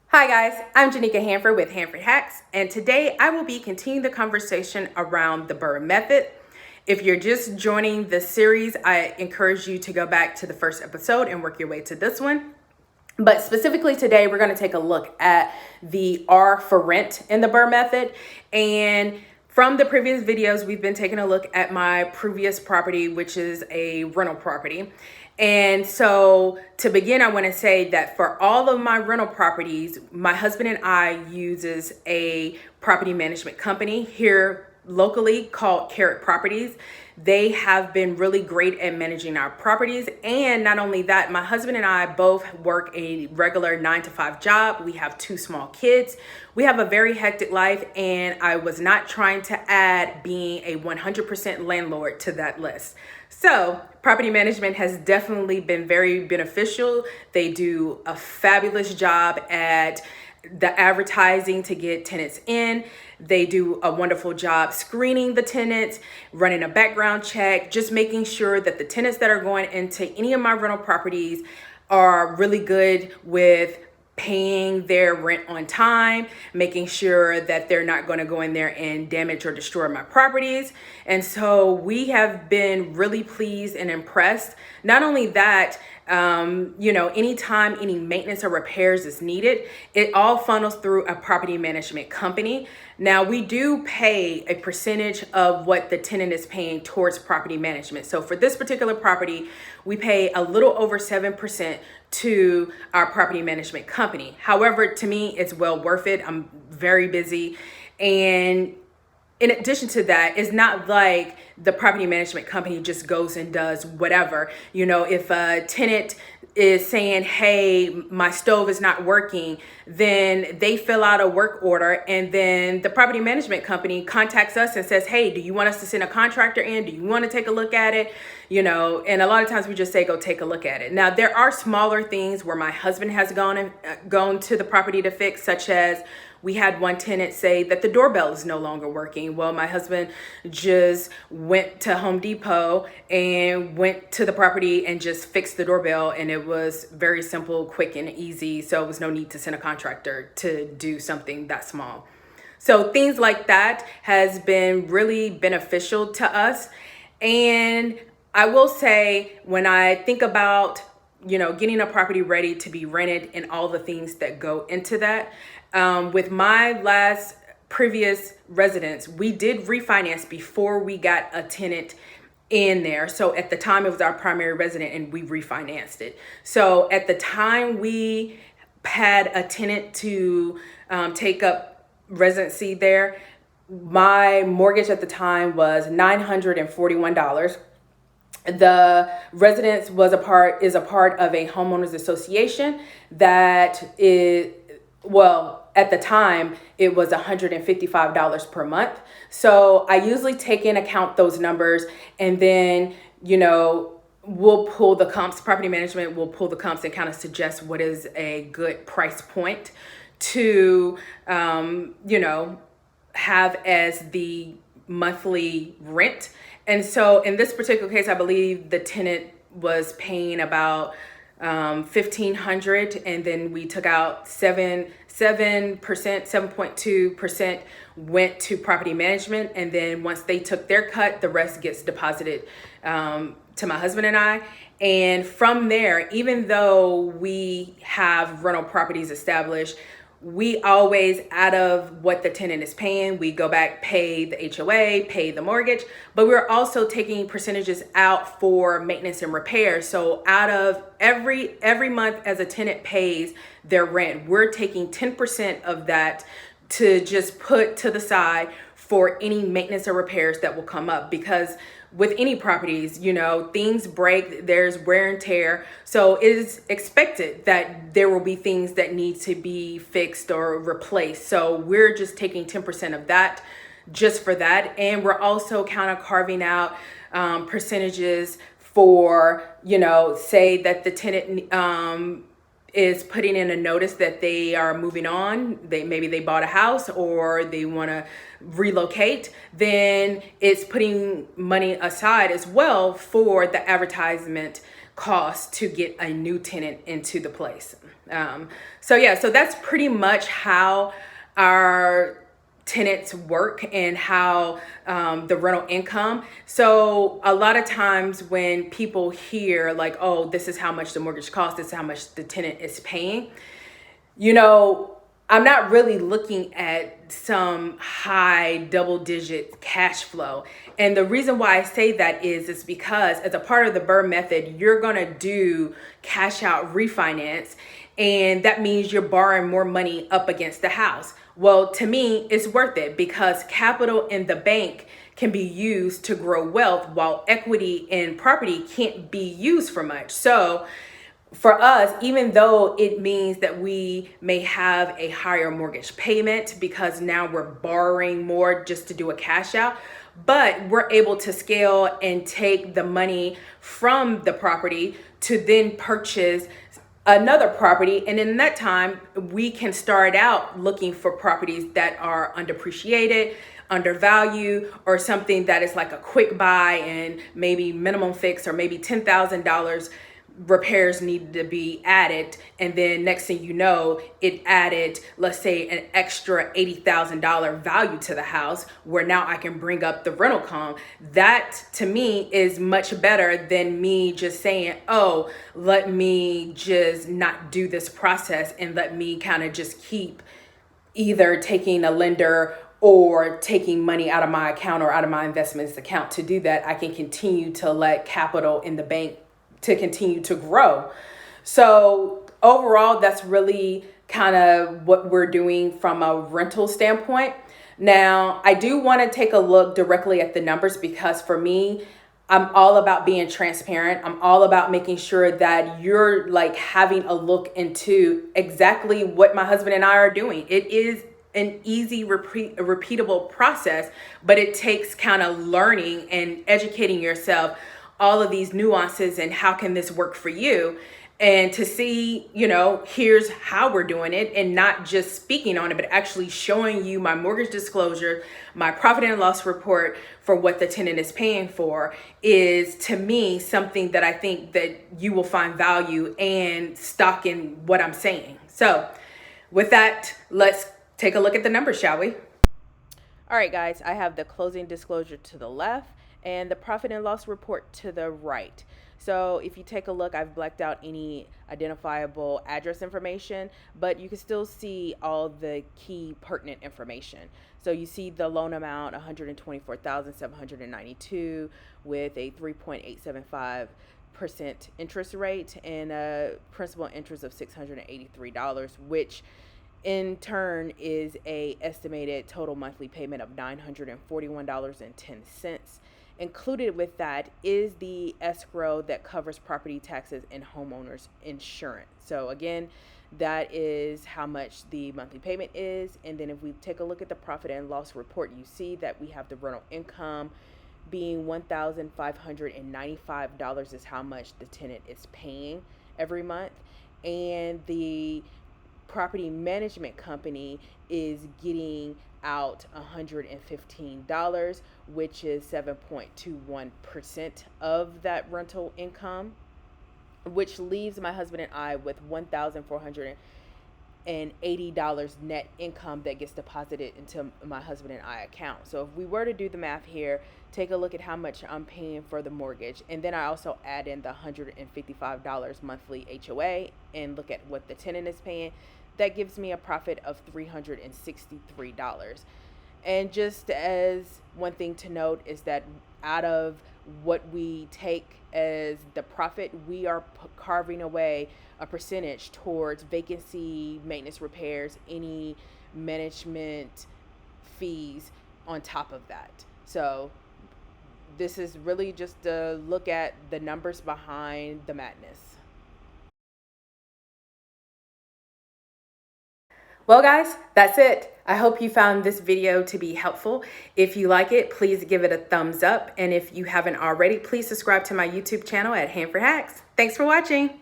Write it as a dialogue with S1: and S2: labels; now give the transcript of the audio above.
S1: Hi guys, I'm Janika Hanford with HandfordHacks, and today I will be continuing the conversation around the BRRRR method. If you're just joining the series, I encourage you to go back to the first episode and work your way to this one. But specifically today, we're going to take a look at the R for rent in the BRRRR method. And from the previous videos, we've been taking a look at my previous property, which is a rental property. And so to begin, I want to say that for all of my rental properties, my husband and I uses a property management company here locally called Carrot Properties. They have been really great at managing our properties. And not only that, my husband and I both work a regular 9-to-5 job. We have 2 small kids. We have a very hectic life, and I was not trying to add being a 100% landlord to that list. So property management has definitely been very beneficial. They do a fabulous job at the advertising to get tenants in. They do a wonderful job screening the tenants, running a background check, just making sure that the tenants that are going into any of my rental properties are really good with paying their rent on time, making sure that they're not going to go in there and damage or destroy my properties. And so we have been really pleased and impressed. Not only that, anytime any maintenance or repairs is needed, it all funnels through a property management company. Now, we do pay a percentage of what the tenant is paying towards property management. So for this particular property, we pay a little over 7% to our property management company. However, to me, it's well worth it. I'm very busy. And in addition to that, it's not like the property management company just goes and does whatever. If a tenant is saying, hey, my stove is not working, then they fill out a work order, and then the property management company contacts us and says, hey, do you want us to send a contractor in? Do you want to take a look at it? And a lot of times we just say, go take a look at it. Now, there are smaller things where my husband has gone to the property to fix, such as we had one tenant say that the doorbell is no longer working. Well, my husband just went to Home Depot and went to the property and just fixed the doorbell. And it was very simple, quick, and easy. So it was no need to send a contractor to do something that small. So things like that has been really beneficial to us. And I will say, when I think about getting a property ready to be rented and all the things that go into that. With my last previous residence, we did refinance before we got a tenant in there. So at the time, it was our primary resident and we refinanced it. So at the time we had a tenant to take up residency there, my mortgage at the time was $941. The residence is a part of a homeowners association that is, at the time it was $155 per month. So I usually take in account those numbers, and then, we'll pull the comps. Property management will pull the comps and kind of suggest what is a good price point to, have as the monthly rent. And so in this particular case, I believe the tenant was paying about $1,500, and then we took out 7.2% went to property management, and then once they took their cut, the rest gets deposited to my husband and I. And from there, even though we have rental properties established, we always, out of what the tenant is paying, we go back, pay the HOA, pay the mortgage, but we're also taking percentages out for maintenance and repairs. So out of every month as a tenant pays their rent, we're taking 10% of that to just put to the side for any maintenance or repairs that will come up. Because with any properties, things break, there's wear and tear. So it is expected that there will be things that need to be fixed or replaced. So we're just taking 10% of that just for that. And we're also kind of carving out percentages for, say that the tenant is putting in a notice that they are moving on. Maybe they bought a house or they want to relocate, then it's putting money aside as well for the advertisement cost to get a new tenant into the place. So that's pretty much how our tenants work and how the rental income. So a lot of times when people hear like, oh, this is how much the mortgage costs, this is how much the tenant is paying, I'm not really looking at some high double-digit cash flow. And the reason why I say that is because as a part of the BRRRR method, you're gonna do cash out refinance, and that means you're borrowing more money up against the house. Well, to me, it's worth it because capital in the bank can be used to grow wealth while equity in property can't be used for much. So for us, even though it means that we may have a higher mortgage payment because now we're borrowing more just to do a cash out, but we're able to scale and take the money from the property to then purchase another property. And in that time, we can start out looking for properties that are underappreciated, undervalued, or something that is like a quick buy and maybe minimum fix, or maybe $10,000 repairs needed to be added, and then next thing you know, it added, let's say, an extra $80,000 value to the house, where now I can bring up the rental com. That to me is much better than me just saying, oh, let me just not do this process and let me kind of just keep either taking a lender or taking money out of my account or out of my investments account. To do that, I can continue to let capital in the bank to continue to grow. So overall, that's really kind of what we're doing from a rental standpoint. Now, I do want to take a look directly at the numbers because for me, I'm all about being transparent. I'm all about making sure that you're like having a look into exactly what my husband and I are doing. It is an easy, repeatable process, but it takes kind of learning and educating yourself all of these nuances and how can this work for you, and to see, here's how we're doing it, and not just speaking on it, but actually showing you my mortgage disclosure, my profit and loss report for what the tenant is paying for, is to me something that I think that you will find value and stock in what I'm saying. So with that, let's take a look at the numbers, shall we? All right, guys, I have the closing disclosure to the left and the profit and loss report to the right. So if you take a look, I've blacked out any identifiable address information, but you can still see all the key pertinent information. So you see the loan amount, $124,792 with a 3.875% interest rate and a principal interest of $683, which in turn is a estimated total monthly payment of $941.10. Included with that is the escrow that covers property taxes and homeowners insurance. So again, that is how much the monthly payment is. And then if we take a look at the profit and loss report, you see that we have the rental income being $1,595 is how much the tenant is paying every month. And the property management company is getting out $115, which is 7.21% of that rental income, which leaves my husband and I with $1,480 net income that gets deposited into my husband and I account. So if we were to do the math here, take a look at how much I'm paying for the mortgage, and then I also add in the $155 monthly HOA and look at what the tenant is paying, that gives me a profit of $363. And just as one thing to note is that out of what we take as the profit, we are carving away a percentage towards vacancy, maintenance, repairs, any management fees on top of that. So this is really just a look at the numbers behind the madness. Well, guys, that's it. I hope you found this video to be helpful. If you like it, please give it a thumbs up. And if you haven't already, please subscribe to my YouTube channel at HandfordHacks. Thanks for watching.